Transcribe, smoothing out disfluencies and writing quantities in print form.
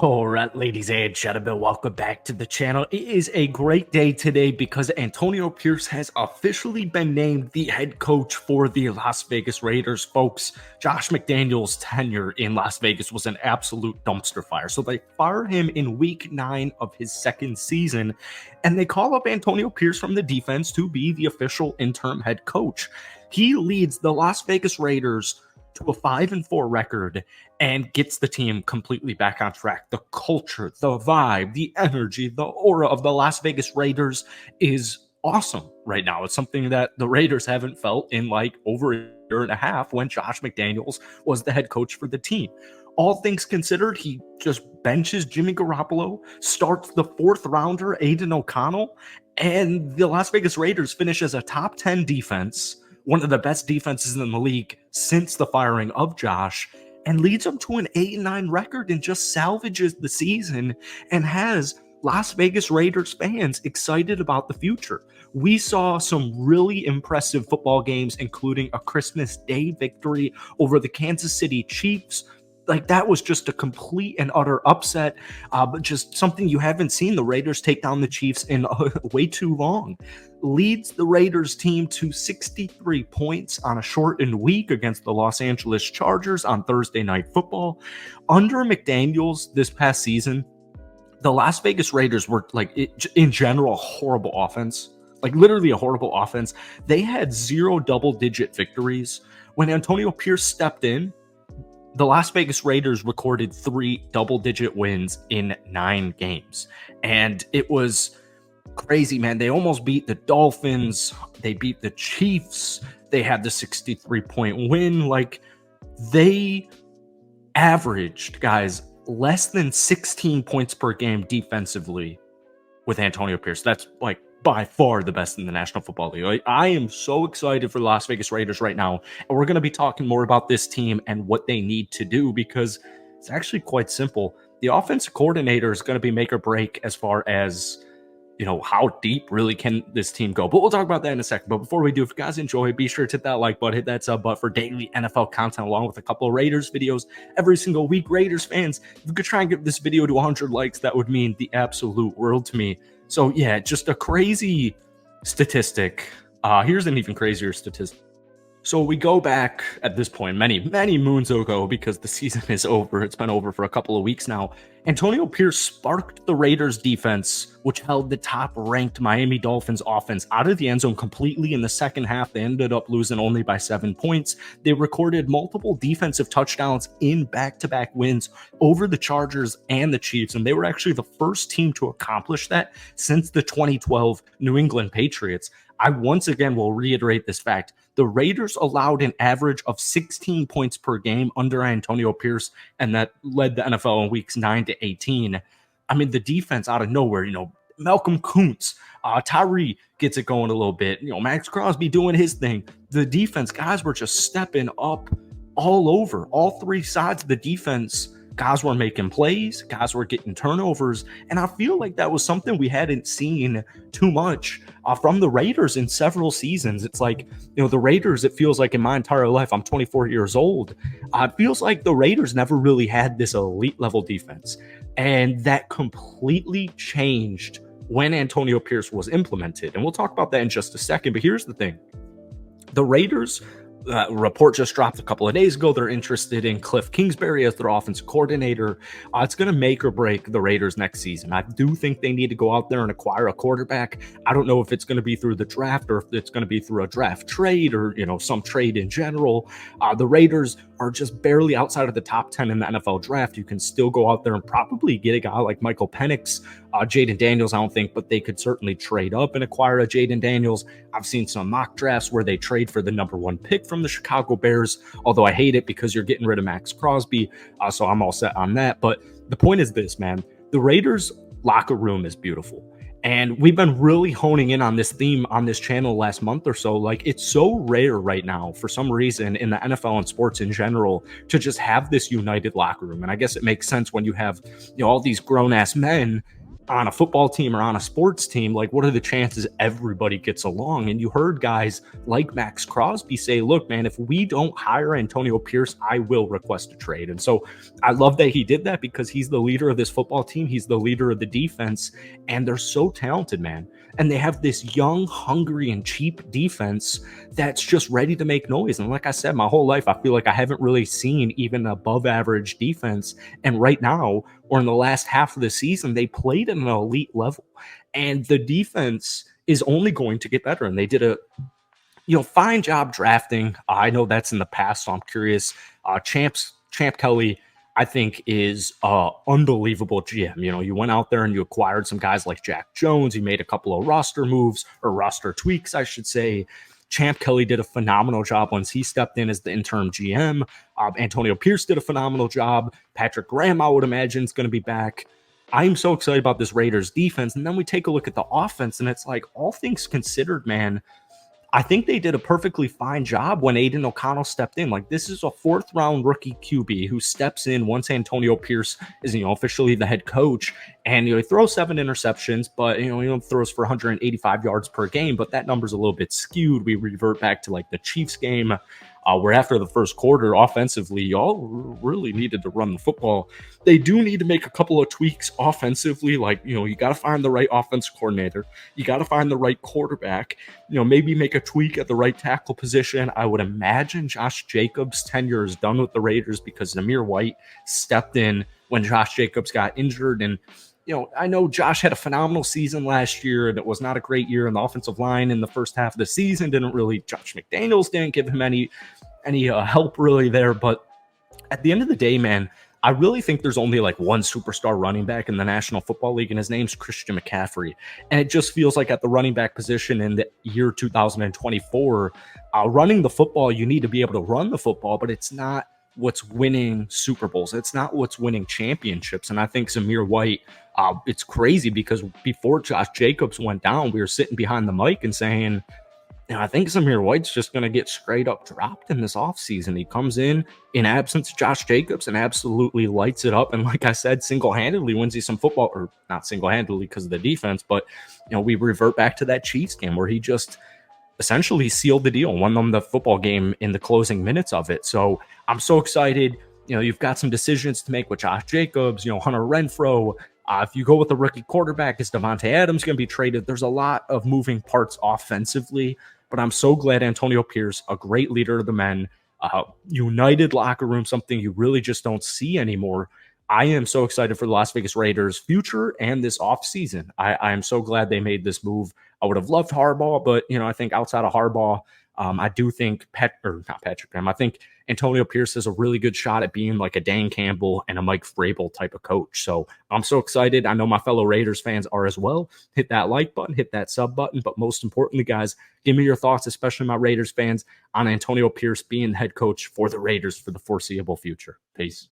All right, ladies and gentlemen, welcome back to the channel. It is a great day today because Antonio Pierce has officially been named the head coach for the Las Vegas Raiders. Folks, Josh McDaniels' tenure in Las Vegas was an absolute dumpster fire. So they fire him in week 9 of his second season, and they call up Antonio Pierce from the defense to be the official interim head coach. He leads the Las Vegas Raiders to a 5-4 record and gets the team completely back on track. The culture, the vibe, the energy, the aura of the Las Vegas Raiders is awesome right now. It's something that the Raiders haven't felt in like over a year and a half when Josh McDaniels was the head coach for the team. All things considered, he just benches Jimmy Garoppolo, starts the 4th rounder, Aiden O'Connell, and the Las Vegas Raiders finish as a top 10 defense, one of the best defenses in the league since the firing of Josh, and leads them to an 8-9 record and just salvages the season and has Las Vegas Raiders fans excited about the future. We saw some really impressive football games, including a Christmas Day victory over the Kansas City Chiefs. Like, that was just a complete and utter upset, but just something you haven't seen the Raiders take down the Chiefs in way too long. Leads the Raiders team to 63 points on a shortened week against the Los Angeles Chargers on Thursday Night Football. Under McDaniels this past season, the Las Vegas Raiders were, like, in general, a horrible offense. Like, literally a horrible offense. They had 0 double-digit victories. When Antonio Pierce stepped in, the Las Vegas Raiders recorded 3 double-digit wins in 9 games. And it was crazy, man. They almost beat the Dolphins. They beat the Chiefs. They had the 63-point win. Like, they averaged, guys, less than 16 points per game defensively with Antonio Pierce. That's, like, by far the best in the National Football League. I am so excited for the Las Vegas Raiders right now. And we're going to be talking more about this team and what they need to do because it's actually quite simple. The offensive coordinator is going to be make or break as far as, you know, how deep really can this team go. But we'll talk about that in a second. But before we do, if you guys enjoy, be sure to hit that like button, hit that sub button for daily NFL content along with a couple of Raiders videos every single week. Raiders fans, if you could try and get this video to 100 likes, that would mean the absolute world to me. So yeah, just a crazy statistic. Here's an even crazier statistic. So we go back at this point many moons ago because the season is over. It's been over for a couple of weeks now. Antonio Pierce sparked the Raiders defense, which held the top-ranked Miami Dolphins offense out of the end zone completely in the second half. They ended up losing only by 7 points. They recorded multiple defensive touchdowns in back-to-back wins over the Chargers and the Chiefs, and they were actually the first team to accomplish that since the 2012 New England Patriots. I once again will reiterate this fact. The Raiders allowed an average of 16 points per game under Antonio Pierce, and that led the NFL in weeks 9 to 18. I mean, the defense out of nowhere, you know, Malcolm Kuntz, Tyree gets it going a little bit. You know, Max Crosby doing his thing. The defense, guys were just stepping up all over. All 3 sides of the defense, guys were making plays, guys were getting turnovers, and I feel like that was something we hadn't seen too much from the Raiders in several seasons. It's like, you know, the Raiders, it feels like in my entire life, I'm 24 years old, it feels like the Raiders never really had this elite level defense, and that completely changed when Antonio Pierce was implemented, and we'll talk about that in just a second. But here's the thing. The Raiders, report just dropped a couple of days ago. They're interested in Cliff Kingsbury as their offensive coordinator. It's going to make or break the Raiders next season. I do think they need to go out there and acquire a quarterback. I don't know if it's going to be through the draft or if it's going to be through a draft trade or, you know, some trade in general. The Raiders are just barely outside of the top 10 in the NFL draft. You can still go out there and probably get a guy like Michael Penix, Jaden Daniels, I don't think, but they could certainly trade up and acquire a Jaden Daniels. I've seen some mock drafts where they trade for the number 1 pick from the Chicago Bears, although I hate it because you're getting rid of Max Crosby, so I'm all set on that. But the point is this, man. The Raiders locker room is beautiful. And we've been really honing in on this theme on this channel last month or so. Like, it's so rare right now for some reason in the NFL and sports in general to just have this united locker room. And I guess it makes sense when you have, you know, all these grown-ass men on a football team or on a sports team, like what are the chances everybody gets along? And you heard guys like Max Crosby say, look, man, if we don't hire Antonio Pierce, I will request a trade. And so I love that he did that because he's the leader of this football team. He's the leader of the defense, and they're so talented, man. And they have this young, hungry, and cheap defense that's just ready to make noise. And like I said, my whole life, I feel like I haven't really seen even above average defense. And right now, or in the last half of the season, they played at an elite level. And the defense is only going to get better. And they did a fine job drafting. I know that's in the past, so I'm curious. Champ Kelly, I think, is unbelievable GM. You went out there and you acquired some guys like Jack Jones. You made a couple of roster moves or roster tweaks, I should say. Champ Kelly did a phenomenal job once he stepped in as the interim GM. Antonio Pierce did a phenomenal job. Patrick Graham, I would imagine, is going to be back. I'm so excited about this Raiders defense. And then we take a look at the offense, and it's like, all things considered, man, I think they did a perfectly fine job when Aiden O'Connell stepped in. Like, this is a 4th-round rookie QB who steps in once Antonio Pierce is, officially the head coach. And, he throws 7 interceptions, but, he throws for 185 yards per game. But that number's a little bit skewed. We revert back to, like, the Chiefs game, where after the first quarter, offensively, y'all really needed to run the football. They do need to make a couple of tweaks offensively. Like, you got to find the right offense coordinator. You got to find the right quarterback. Maybe make a tweak at the right tackle position. I would imagine Josh Jacobs' tenure is done with the Raiders because Zamir White stepped in when Josh Jacobs got injured. And, I know Josh had a phenomenal season last year, and it was not a great year in the offensive line in the first half of the season. Josh McDaniels didn't give him any help really there. But at the end of the day, man, I really think there's only like one superstar running back in the National Football League, and his name's Christian McCaffrey. And it just feels like at the running back position in the year 2024, running the football, you need to be able to run the football, but it's not what's winning Super Bowls. It's not what's winning championships. And I think Zamir White, it's crazy because before Josh Jacobs went down, we were sitting behind the mic and saying, I think Zamir White's just going to get straight up dropped in this offseason. He comes in absence of Josh Jacobs and absolutely lights it up. And like I said, single-handedly wins you some football, or not single-handedly because of the defense, but, we revert back to that Chiefs game where he just essentially sealed the deal, won them the football game in the closing minutes of it. So I'm so excited. You've got some decisions to make with Josh Jacobs, Hunter Renfrow. If you go with the rookie quarterback, is Devontae Adams going to be traded? There's a lot of moving parts offensively, but I'm so glad Antonio Pierce, a great leader of the men, united locker room, something you really just don't see anymore. I am so excited for the Las Vegas Raiders' future and this offseason. I am so glad they made this move. I would have loved Harbaugh, but, I think outside of Harbaugh, I do think not Patrick Graham. I think Antonio Pierce has a really good shot at being like a Dan Campbell and a Mike Vrabel type of coach. So I'm so excited. I know my fellow Raiders fans are as well. Hit that like button, hit that sub button. But most importantly, guys, give me your thoughts, especially my Raiders fans, on Antonio Pierce being the head coach for the Raiders for the foreseeable future. Peace.